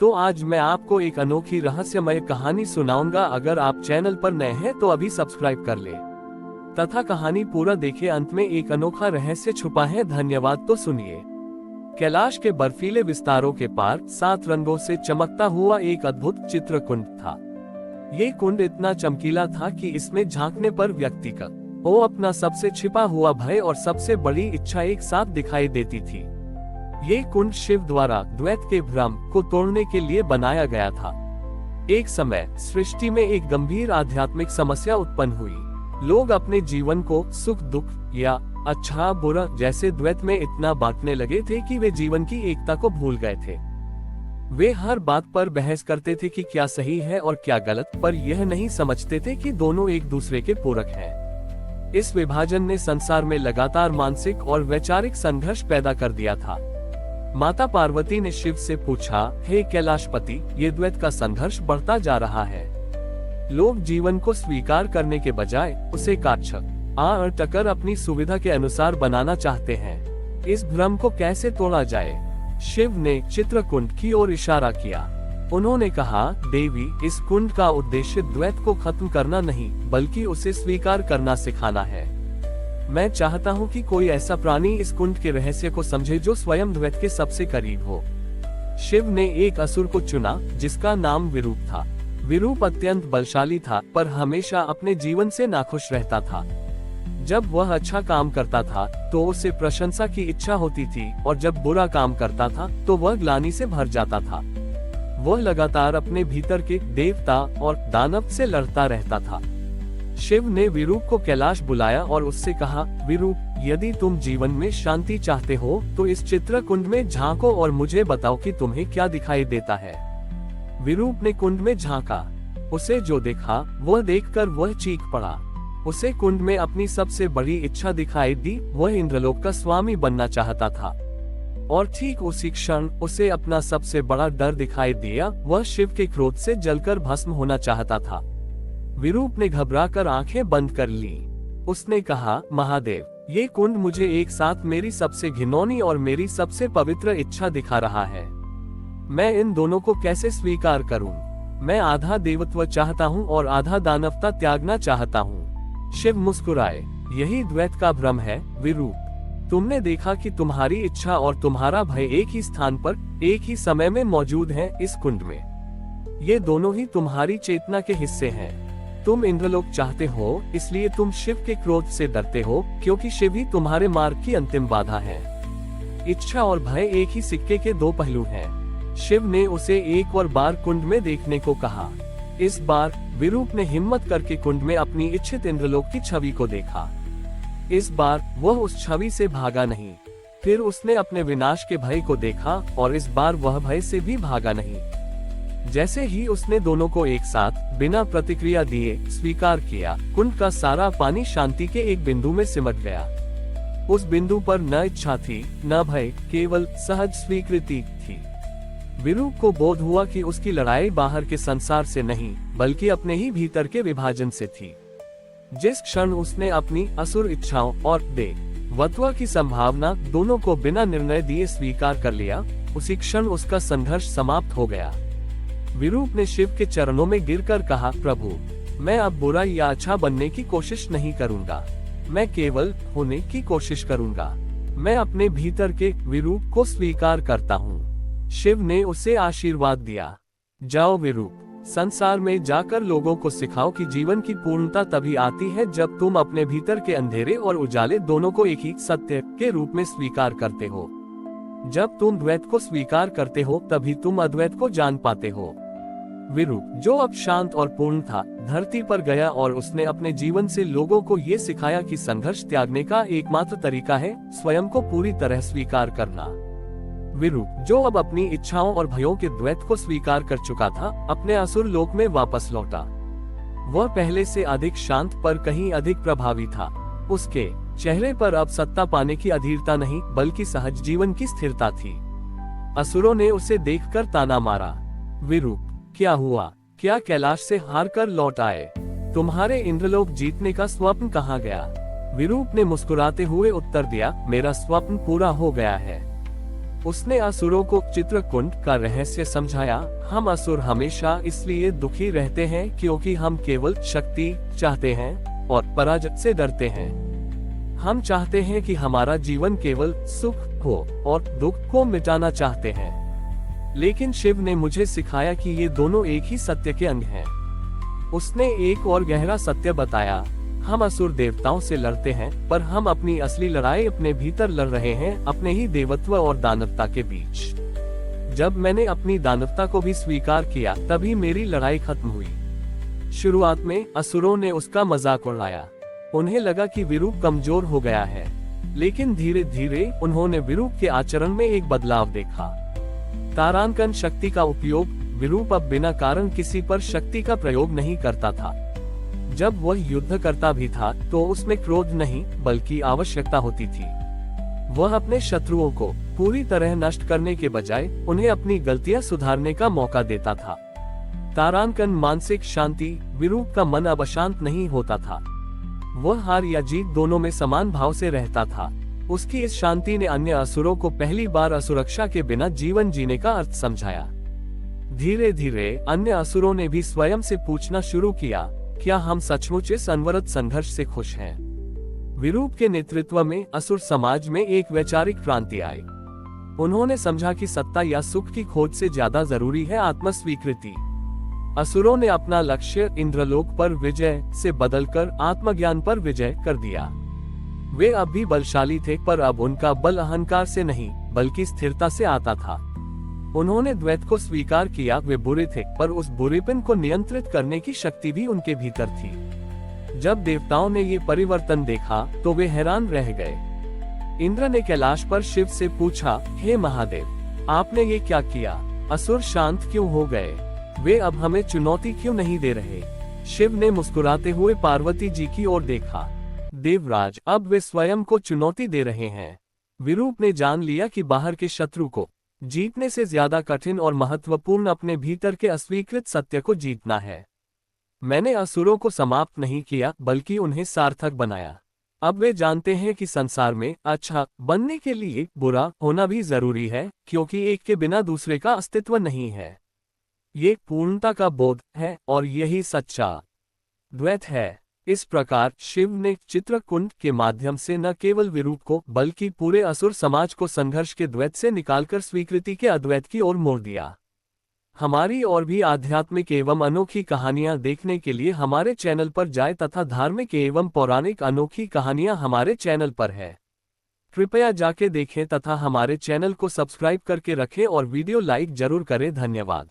तो आज मैं आपको एक अनोखी रहस्यमय कहानी सुनाऊंगा। अगर आप चैनल पर नए हैं तो अभी सब्सक्राइब कर ले तथा कहानी पूरा देखें। अंत में एक अनोखा रहस्य छुपा है। धन्यवाद। तो सुनिए। कैलाश के बर्फीले विस्तारों के पार 7 रंगों से चमकता हुआ एक अद्भुत चित्रकुंड था। ये कुंड इतना चमकीला था कि इसमें झांकने पर व्यक्ति का वो अपना सबसे छिपा हुआ भय और सबसे बड़ी इच्छा एक साथ दिखाई देती थी। ये कुंड शिव द्वारा द्वैत के भ्रम को तोड़ने के लिए बनाया गया था। एक समय सृष्टि में एक गंभीर आध्यात्मिक समस्या उत्पन्न हुई। लोग अपने जीवन को सुख दुख या अच्छा बुरा जैसे द्वैत में इतना बांटने लगे थे कि वे जीवन की एकता को भूल गए थे। वे हर बात पर बहस करते थे कि क्या सही है और क्या गलत, पर यह नहीं समझते थे कि दोनों एक दूसरे के पूरक हैं। इस विभाजन ने संसार में लगातार मानसिक और वैचारिक संघर्ष पैदा कर दिया था। माता पार्वती ने शिव से पूछा, हे कैलाशपति, ये द्वैत का संघर्ष बढ़ता जा रहा है। लोग जीवन को स्वीकार करने के बजाय उसे टकर अपनी सुविधा के अनुसार बनाना चाहते हैं। इस भ्रम को कैसे तोड़ा जाए? शिव ने चित्रकुंड की ओर इशारा किया। उन्होंने कहा, देवी, इस कुंड का उद्देश्य द्वैत को खत्म करना नहीं, बल्कि उसे स्वीकार करना सिखाना है। मैं चाहता हूँ कि कोई ऐसा प्राणी इस कुंड के रहस्य को समझे जो स्वयं द्वैत के सबसे करीब हो। शिव ने एक असुर को चुना जिसका नाम विरूप था। विरूप अत्यंत बलशाली था, पर हमेशा अपने जीवन से नाखुश रहता था। जब वह अच्छा काम करता था तो उसे प्रशंसा की इच्छा होती थी, और जब बुरा काम करता था तो वह ग्लानि से भर जाता था। वह लगातार अपने भीतर के देवता और दानव से लड़ता रहता था। शिव ने विरूप को कैलाश बुलाया और उससे कहा, विरूप, यदि तुम जीवन में शांति चाहते हो तो इस चित्रकुंड में झांको और मुझे बताओ कि तुम्हें क्या दिखाई देता है। विरूप ने कुंड में झांका। उसे जो देखा वह देखकर वह चीख पड़ा। उसे कुंड में अपनी सबसे बड़ी इच्छा दिखाई दी। वह इंद्रलोक का स्वामी बनना चाहता था, और ठीक उसी क्षण उसे अपना सबसे बड़ा डर दिखाई दिया। वह शिव के क्रोध से जलकर भस्म होना चाहता था। विरूप ने घबराकर आंखें बंद कर ली। उसने कहा, महादेव, ये कुंड मुझे एक साथ मेरी सबसे घिनौनी और मेरी सबसे पवित्र इच्छा दिखा रहा है। मैं इन दोनों को कैसे स्वीकार करूं? मैं आधा देवत्व चाहता हूं और आधा दानवता त्यागना चाहता हूं। शिव मुस्कुराए। यही द्वैत का भ्रम है विरूप। तुमने देखा कि तुम्हारी इच्छा और तुम्हारा भय एक ही स्थान पर एक ही समय में मौजूद हैं इस कुंड में। ये दोनों ही तुम्हारी चेतना के हिस्से हैं। तुम इंद्रलोक चाहते हो, इसलिए तुम शिव के क्रोध से डरते हो, क्योंकि शिव ही तुम्हारे मार्ग की अंतिम बाधा है। इच्छा और भय एक ही सिक्के के दो पहलू हैं। शिव ने उसे एक और बार कुंड में देखने को कहा। इस बार विरूप ने हिम्मत करके कुंड में अपनी इच्छित इंद्रलोक की छवि को देखा। इस बार वह उस छवि से भागा नहीं। फिर उसने अपने विनाश के भय को देखा, और इस बार वह भय से भी भागा नहीं। जैसे ही उसने दोनों को एक साथ बिना प्रतिक्रिया दिए स्वीकार किया, कुंड का सारा पानी शांति के एक बिंदु में सिमट गया। उस बिंदु पर न इच्छा थी, न भय, केवल सहज स्वीकृति थी। विरूप को बोध हुआ कि उसकी लड़ाई बाहर के संसार से नहीं, बल्कि अपने ही भीतर के विभाजन से थी। जिस क्षण उसने अपनी असुर इच्छाओं और देवत्व की संभावना दोनों को बिना निर्णय दिए स्वीकार कर लिया, उसी क्षण उसका संघर्ष समाप्त हो गया। विरूप ने शिव के चरणों में गिरकर कहा, प्रभु, मैं अब बुरा या अच्छा बनने की कोशिश नहीं करूंगा। मैं केवल होने की कोशिश करूंगा। मैं अपने भीतर के विरूप को स्वीकार करता हूँ। शिव ने उसे आशीर्वाद दिया। जाओ विरूप, संसार में जाकर लोगों को सिखाओ कि जीवन की पूर्णता तभी आती है जब तुम अपने भीतर के अंधेरे और उजाले दोनों को एक ही सत्य के रूप में स्वीकार करते हो। जब तुम द्वैत को स्वीकार करते हो तभी तुम अद्वैत को जान पाते हो। विरूप, जो अब शांत और पूर्ण था, धरती पर गया और उसने अपने जीवन से लोगों को ये सिखाया कि संघर्ष त्यागने का एकमात्र तरीका है स्वयं को पूरी तरह स्वीकार करना। विरूप, जो अब अपनी इच्छाओं और भयों के द्वैत को स्वीकार कर चुका था, अपने असुर लोक में वापस लौटा। वह पहले से अधिक शांत पर कहीं अधिक प्रभावी था। उसके चेहरे पर अब सत्ता पाने की अधीरता नहीं, बल्कि सहज जीवन की स्थिरता थी। असुरों ने उसे देखकर ताना मारा, विरूप, क्या हुआ? क्या कैलाश से हार कर लौट आए? तुम्हारे इंद्रलोक जीतने का स्वप्न कहाँ गया? विरूप ने मुस्कुराते हुए उत्तर दिया, मेरा स्वप्न पूरा हो गया है। उसने असुरों को चित्रकूट का रहस्य समझाया। हम असुर हमेशा इसलिए दुखी रहते हैं क्योंकि हम केवल शक्ति चाहते हैं और पराजय से डरते हैं। हम चाहते हैं कि हमारा जीवन केवल सुख हो और दुख को मिटाना चाहते हैं। लेकिन शिव ने मुझे सिखाया कि ये दोनों एक ही सत्य के अंग हैं। उसने एक और गहरा सत्य बताया, हम असुर देवताओं से लड़ते हैं, पर हम अपनी असली लड़ाई अपने भीतर लड़ रहे हैं, अपने ही देवत्व और दानवता के बीच। जब मैंने अपनी दानवता को भी स्वीकार किया, तभी मेरी लड़ाई खत्म हुई। शुरुआत में असुरों ने उसका मजाक उड़ाया। उन्हें लगा कि विरूप कमजोर हो गया है, लेकिन धीरे धीरे उन्होंने विरूप के आचरण में एक बदलाव देखा। तारांकन शक्ति का उपयोग, विरूप अब बिना कारण किसी पर शक्ति का प्रयोग नहीं करता था। जब वह युद्ध करता भी था तो उसमें क्रोध नहीं बल्कि आवश्यकता होती थी। वह अपने शत्रुओं को पूरी तरह नष्ट करने के बजाय उन्हें अपनी गलतियां सुधारने का मौका देता था। तारांकन मानसिक शांति, विरूप का मन अब अशांत नहीं होता था। वह हार या जीत दोनों में समान भाव से रहता था। उसकी इस शांति ने अन्य असुरों को पहली बार असुरक्षा के बिना जीवन जीने का अर्थ समझाया। धीरे धीरे अन्य असुरों ने भी स्वयं से पूछना शुरू किया, क्या हम सचमुच इस अनवरत संघर्ष से खुश हैं? विरूप के नेतृत्व में असुर समाज में एक वैचारिक क्रांति आई। उन्होंने समझा कि सत्ता या सुख की खोज से ज्यादा जरूरी है आत्मस्वीकृति। असुरों ने अपना लक्ष्य इंद्रलोक पर विजय से बदलकर आत्मज्ञान पर विजय कर दिया। वे अब भी बलशाली थे, पर अब उनका बल अहंकार से नहीं बल्कि स्थिरता से आता था। उन्होंने द्वैत को स्वीकार किया। वे बुरे थे, पर उस बुरेपन को नियंत्रित करने की शक्ति भी उनके भीतर थी। जब देवताओं ने ये परिवर्तन देखा तो वे हैरान रह गए। इंद्र ने कैलाश पर शिव से पूछा, हे महादेव, आपने ये क्या किया? असुर शांत क्यों हो गए? वे अब हमें चुनौती क्यों नहीं दे रहे? शिव ने मुस्कुराते हुए पार्वती जी की ओर देखा। देवराज, अब वे स्वयं को चुनौती दे रहे हैं। विरूप ने जान लिया कि बाहर के शत्रु को जीतने से ज्यादा कठिन और महत्वपूर्ण अपने भीतर के अस्वीकृत सत्य को जीतना है। मैंने असुरों को समाप्त नहीं किया बल्कि उन्हें सार्थक बनाया। अब वे जानते हैं कि संसार में अच्छा बनने के लिए बुरा होना भी जरूरी है, क्योंकि एक के बिना दूसरे का अस्तित्व नहीं है। ये पूर्णता का बोध है और यही सच्चा द्वैत है। इस प्रकार शिव ने चित्रकूट के माध्यम से न केवल विरूप को बल्कि पूरे असुर समाज को संघर्ष के द्वैत से निकालकर स्वीकृति के अद्वैत की ओर मोड़ दिया। हमारी और भी आध्यात्मिक एवं अनोखी कहानियां देखने के लिए हमारे चैनल पर जाएं तथा धार्मिक एवं पौराणिक अनोखी कहानियां हमारे चैनल पर है। कृपया जाके देखें तथा हमारे चैनल को सब्सक्राइब करके रखें और वीडियो लाइक जरूर करें। धन्यवाद।